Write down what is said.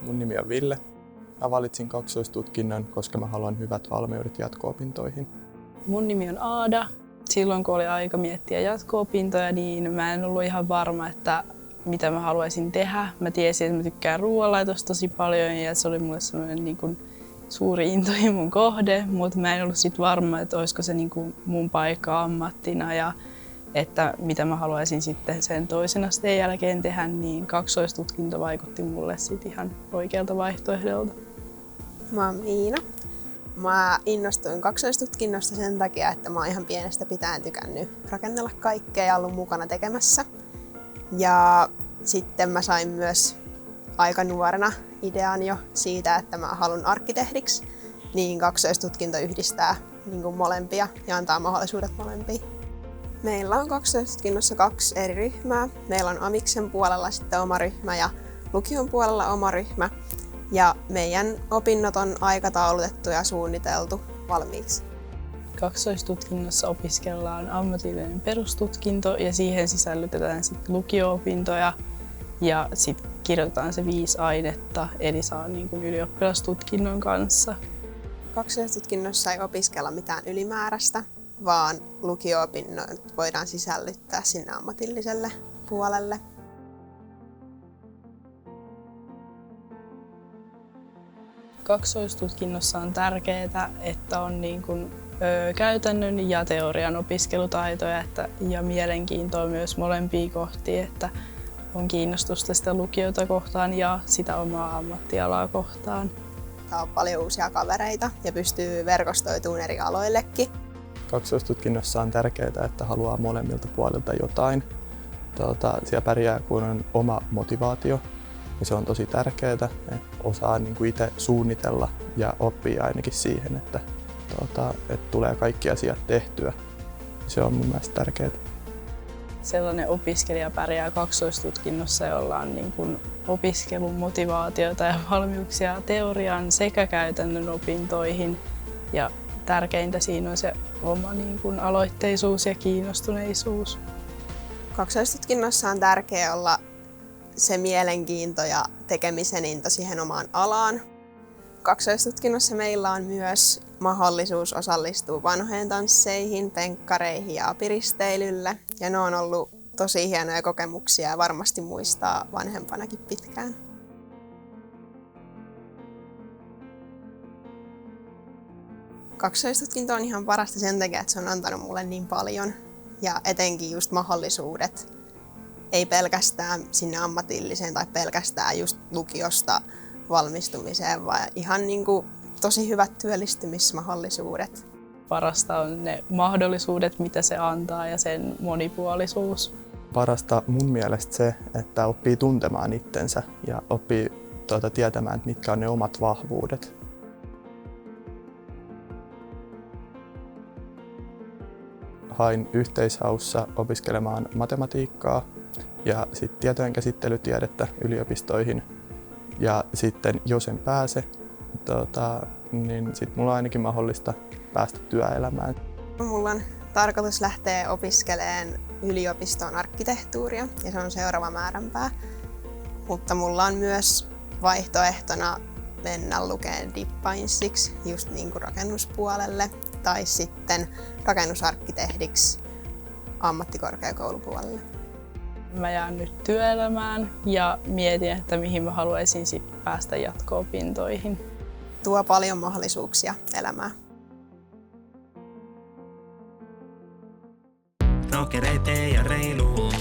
Mun nimi on Ville. Mä valitsin kaksoistutkinnon, koska mä haluan hyvät valmiudet jatko-opintoihin. Mun nimi on Aada. Silloin kun oli aika miettiä jatko-opintoja, niin mä en ollut ihan varma, että mitä mä haluaisin tehdä. Mä tiesin, että mä tykkään ruoanlaitosta tosi paljon ja se oli mulle sellainen niin kuin suuri intohimon kohde, mutta mä en ollut sit varma, että olisiko se niin kuin mun paikka ammattina ja että mitä mä haluaisin sitten sen toisen asteen jälkeen tehdä, niin kaksoistutkinto vaikutti mulle sit ihan oikealta vaihtoehdolta. Mä oon Miina. Mä innostuin kaksoistutkinnosta sen takia, että mä oon ihan pienestä pitäen tykännyt rakennella kaikkea ja ollut mukana tekemässä. Ja sitten mä sain myös aika nuorena idean jo siitä, että mä haluan arkkitehdiksi, niin kaksoistutkinto yhdistää niin kuin molempia ja antaa mahdollisuudet molempiin. Meillä on kaksoistutkinnossa 2 eri ryhmää. Meillä on amiksen puolella sitten oma ryhmä ja lukion puolella oma ryhmä. Ja meidän opinnot on aikataulutettu ja suunniteltu valmiiksi. Kaksoistutkinnossa opiskellaan ammatillinen perustutkinto ja siihen sisällytetään sitten lukio-opintoja ja sitten kirjoitetaan se 5 ainetta, eli saa niin kuin ylioppilastutkinnon kanssa. Kaksoistutkinnossa ei opiskella mitään ylimääräistä, vaan lukio-opinnot voidaan sisällyttää sinne ammatilliselle puolelle. Kaksoistutkinnossa on tärkeää, että on niin kuin, käytännön ja teorian opiskelutaitoja ja mielenkiintoa myös molempiin kohtiin, että on kiinnostusta sitä lukiota kohtaan ja sitä omaa ammattialaa kohtaan. Saa paljon uusia kavereita ja pystyy verkostoitumaan eri aloillekin. Kaksoistutkinnossa on tärkeää, että haluaa molemmilta puolilta jotain. Siellä pärjää, kun on oma motivaatio. Ja se on tosi tärkeää, että osaa niin kuin itse suunnitella ja oppii ainakin siihen, että tulee kaikki asiat tehtyä. Se on mun mielestä tärkeää. Sellainen opiskelija pärjää kaksoistutkinnossa, jolla on niin kuin opiskelun motivaatiota ja valmiuksia teoriaan sekä käytännön opintoihin. Ja tärkeintä siinä on se oma niin kuin aloitteisuus ja kiinnostuneisuus. Kaksoistutkinnossa on tärkeää olla se mielenkiinto ja tekemisen into siihen omaan alaan. Kaksoistutkinnossa meillä on myös mahdollisuus osallistua vanhojen tansseihin, penkkareihin ja apiristeilylle. Ja ne on ollut tosi hienoja kokemuksia ja varmasti muistaa vanhempanakin pitkään. Kaksoistutkinto on ihan parasta sen takia, että se on antanut mulle niin paljon. Ja etenkin just mahdollisuudet. Ei pelkästään sinne ammatilliseen tai pelkästään just lukiosta valmistumiseen, vaan ihan niin kuin tosi hyvät työllistymismahdollisuudet. Parasta on ne mahdollisuudet, mitä se antaa ja sen monipuolisuus. Parasta mun mielestä se, että oppii tuntemaan itsensä ja oppii tietämään, että mitkä on ne omat vahvuudet. Hain yhteishaussa opiskelemaan matematiikkaa ja sitten tietojenkäsittelytiedettä yliopistoihin. Ja sitten jos en pääse, niin sitten mulla on ainakin mahdollista päästä työelämään. Mulla on tarkoitus lähteä opiskelemaan yliopistoon arkkitehtuuria ja se on seuraava määränpää. Mutta mulla on myös vaihtoehtona mennä lukemaan dippainsiksi just niin kuin rakennuspuolelle tai sitten rakennusarkkitehdiksi ammattikorkeakoulupuolelle. Mä jään nyt työelämään ja mietin, että mihin mä haluaisin sit päästä jatko-opintoihin. Tuo paljon mahdollisuuksia elämään. Rokereita ja reilu.